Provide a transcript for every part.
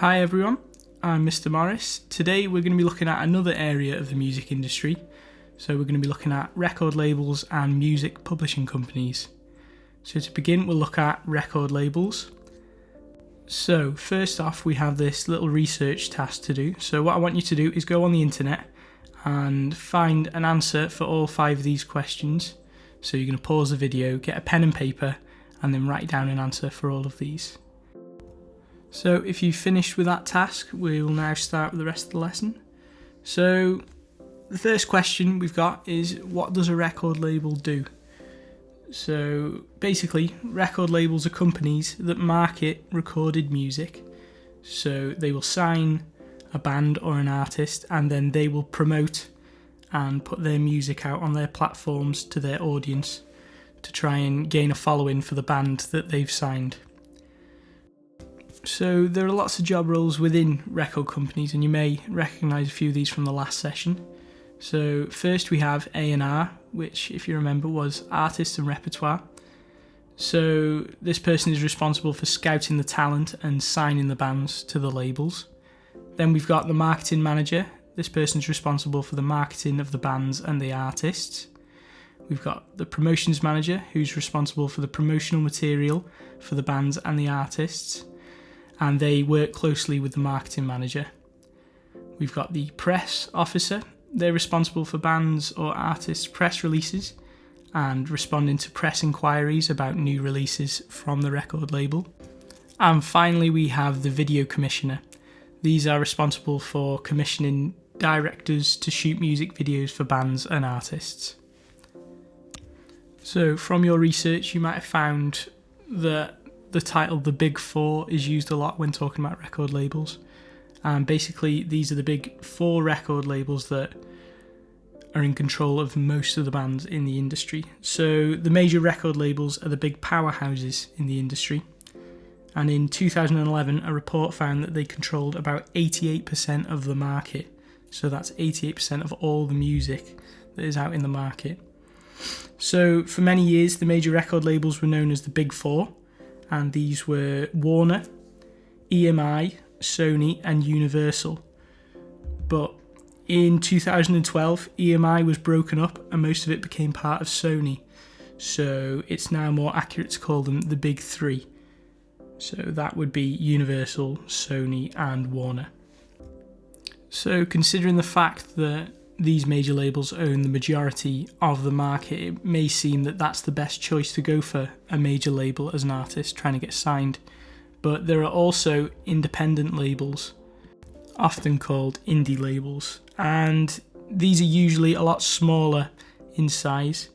Hi everyone, I'm Mr. Morris. Today we're going to be looking at another area of the music industry. So we're going to be looking at record labels and music publishing companies. So to begin, we'll look at record labels. So first off, we have this little research task to do. So what I want you to do is go on the internet and find an answer for all 5 of these questions. So you're going to pause the video, get a pen and paper, and then write down an answer for all of these. So if you've finished with that task, we will now start with the rest of the lesson. So the first question we've got is, what does a record label do? So basically, record labels are companies that market recorded music. So they will sign a band or an artist, and then they will promote and put their music out on their platforms to their audience to try and gain a following for the band that they've signed. So there are lots of job roles within record companies, and you may recognise a few of these from the last session. So first we have A&R, which, if you remember, was artists and repertoire. So this person is responsible for scouting the talent and signing the bands to the labels. Then we've got the marketing manager. This person's responsible for the marketing of the bands and the artists. We've got the promotions manager, who's responsible for the promotional material for the bands and the artists, and they work closely with the marketing manager. We've got the press officer. They're responsible for bands or artists' press releases and responding to press inquiries about new releases from the record label. And finally, we have the video commissioner. These are responsible for commissioning directors to shoot music videos for bands and artists. So from your research, you might have found that the title The Big Four is used a lot when talking about record labels. And basically, these are the big 4 record labels that are in control of most of the bands in the industry. So the major record labels are the big powerhouses in the industry. And in 2011, a report found that they controlled about 88% of the market. So that's 88% of all the music that is out in the market. So for many years, the major record labels were known as the Big Four. And these were Warner, EMI, Sony and Universal. But in 2012, EMI was broken up and most of it became part of Sony. So it's now more accurate to call them the Big Three. So that would be Universal, Sony and Warner. So considering the fact that these major labels own the majority of the market, it may seem that that's the best choice to go for a major label as an artist trying to get signed. But there are also independent labels, often called indie labels, and these are usually a lot smaller in size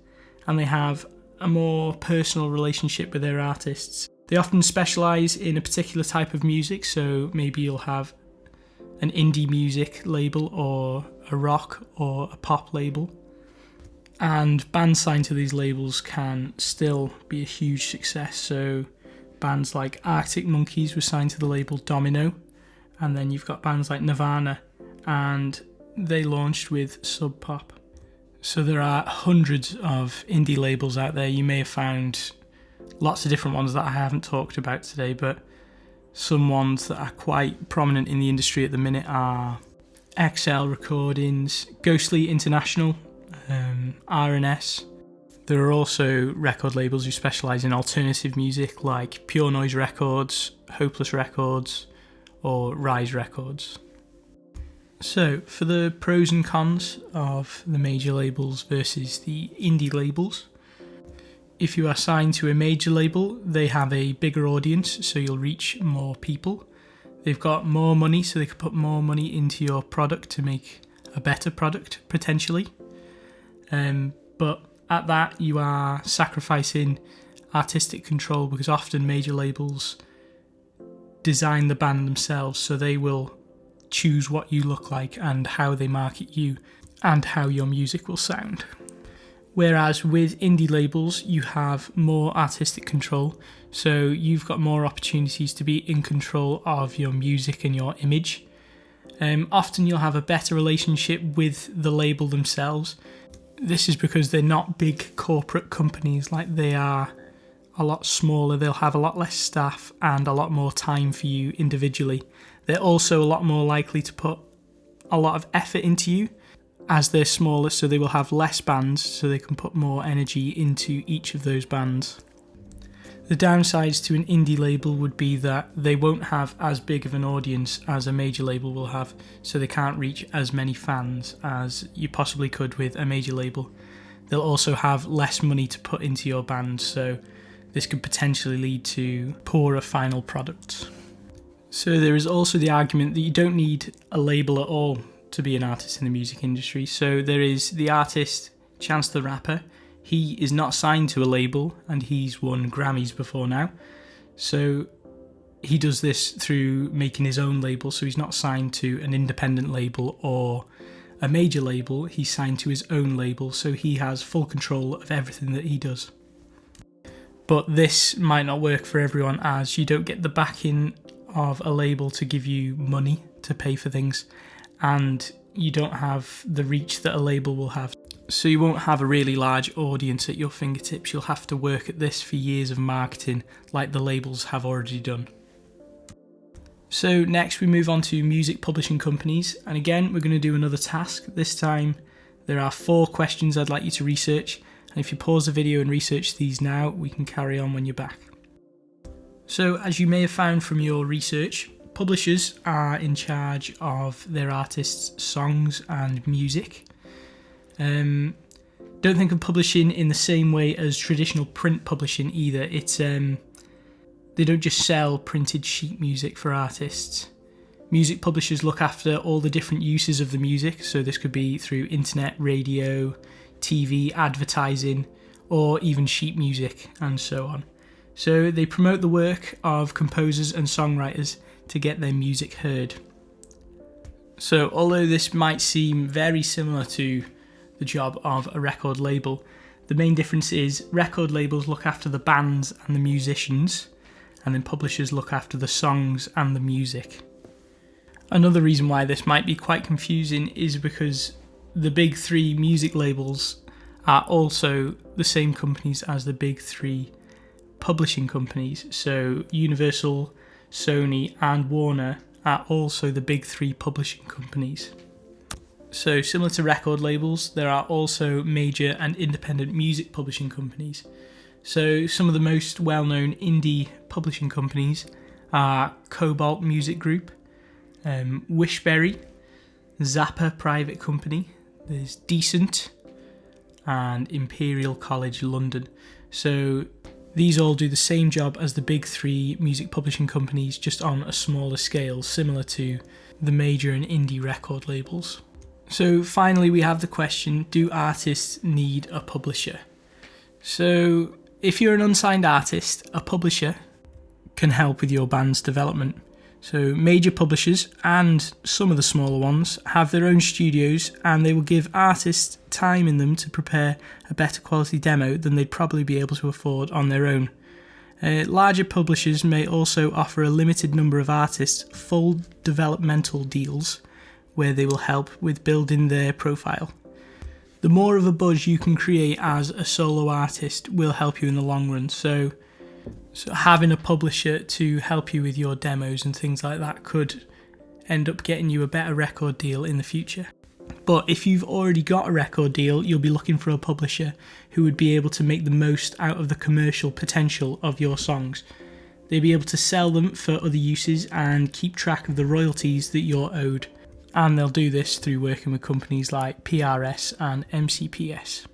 and they have a more personal relationship with their artists. They often specialise in a particular type of music, so maybe you'll have an indie music label or a rock or a pop label. And bands signed to these labels can still be a huge success. So bands like Arctic Monkeys were signed to the label Domino, and then you've got bands like Nirvana, and they launched with Sub Pop. So there are hundreds of indie labels out there. You may have found lots of different ones that I haven't talked about today, but some ones that are quite prominent in the industry at the minute are XL Recordings, Ghostly International, R&S. There are also record labels who specialise in alternative music like Pure Noise Records, Hopeless Records or Rise Records. So for the pros and cons of the major labels versus the indie labels, if you are signed to a major label, they have a bigger audience, so you'll reach more people. They've got more money, so they can put more money into your product to make a better product, potentially. But at that, you are sacrificing artistic control, because often major labels design the band themselves, so they will choose what you look like and how they market you and how your music will sound. Whereas with indie labels, you have more artistic control, so you've got more opportunities to be in control of your music and your image. Often you'll have a better relationship with the label themselves. This is because they're not big corporate companies like they are a lot smaller, they'll have a lot less staff and a lot more time for you individually. They're also a lot more likely to put a lot of effort into you as they're smaller, so they will have less bands, so they can put more energy into each of those bands. The downsides to an indie label would be that they won't have as big of an audience as a major label will have, so they can't reach as many fans as you possibly could with a major label. They'll also have less money to put into your band, so this could potentially lead to poorer final products. So there is also the argument that you don't need a label at all to be an artist in the music industry. So there is the artist Chance the Rapper. He is not signed to a label and he's won Grammys before now. So he does this through making his own label, so he's not signed to an independent label or a major label. He's signed to his own label, so he has full control of everything that he does. But this might not work for everyone, as you don't get the backing of a label to give you money to pay for things, and you don't have the reach that a label will have. So you won't have a really large audience at your fingertips. You'll have to work at this for years of marketing like the labels have already done. So next we move on to music publishing companies, and again we're going to do another task. This time there are 4 questions I'd like you to research, and if you pause the video and research these now, we can carry on when you're back. So as you may have found from your research, publishers are in charge of their artists' songs and music. Don't think of publishing in the same way as traditional print publishing either. It's they don't just sell printed sheet music for artists. Music publishers look after all the different uses of the music, so this could be through internet, radio, TV, advertising, or even sheet music, and so on. So they promote the work of composers and songwriters to get their music heard. So although this might seem very similar to the job of a record label, the main difference is record labels look after the bands and the musicians, and then publishers look after the songs and the music. Another reason why this might be quite confusing is because the big 3 music labels are also the same companies as the big 3 publishing companies. So Universal, Sony and Warner are also the big 3 publishing companies. So similar to record labels, there are also major and independent music publishing companies. So some of the most well-known indie publishing companies are Cobalt Music Group, Wishberry, Zappa Private Company, there's Decent, and Imperial College London. So these all do the same job as the big 3 music publishing companies, just on a smaller scale, similar to the major and indie record labels. So finally we have the question, do artists need a publisher? So if you're an unsigned artist, a publisher can help with your band's development. So major publishers and some of the smaller ones have their own studios, and they will give artists time in them to prepare a better quality demo than they'd probably be able to afford on their own. Larger publishers may also offer a limited number of artists full developmental deals where they will help with building their profile. The more of a buzz you can create as a solo artist will help you in the long run. So having a publisher to help you with your demos and things like that could end up getting you a better record deal in the future. But if you've already got a record deal, you'll be looking for a publisher who would be able to make the most out of the commercial potential of your songs. They'll be able to sell them for other uses and keep track of the royalties that you're owed. And they'll do this through working with companies like PRS and MCPS,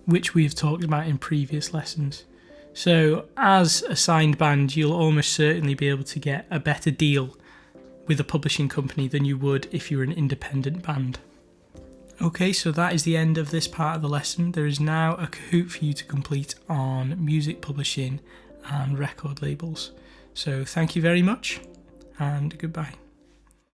which we've talked about in previous lessons. So as a signed band, you'll almost certainly be able to get a better deal with a publishing company than you would if you were an independent band. Okay, so that is the end of this part of the lesson. There is now a Kahoot for you to complete on music publishing and record labels. So thank you very much, and goodbye.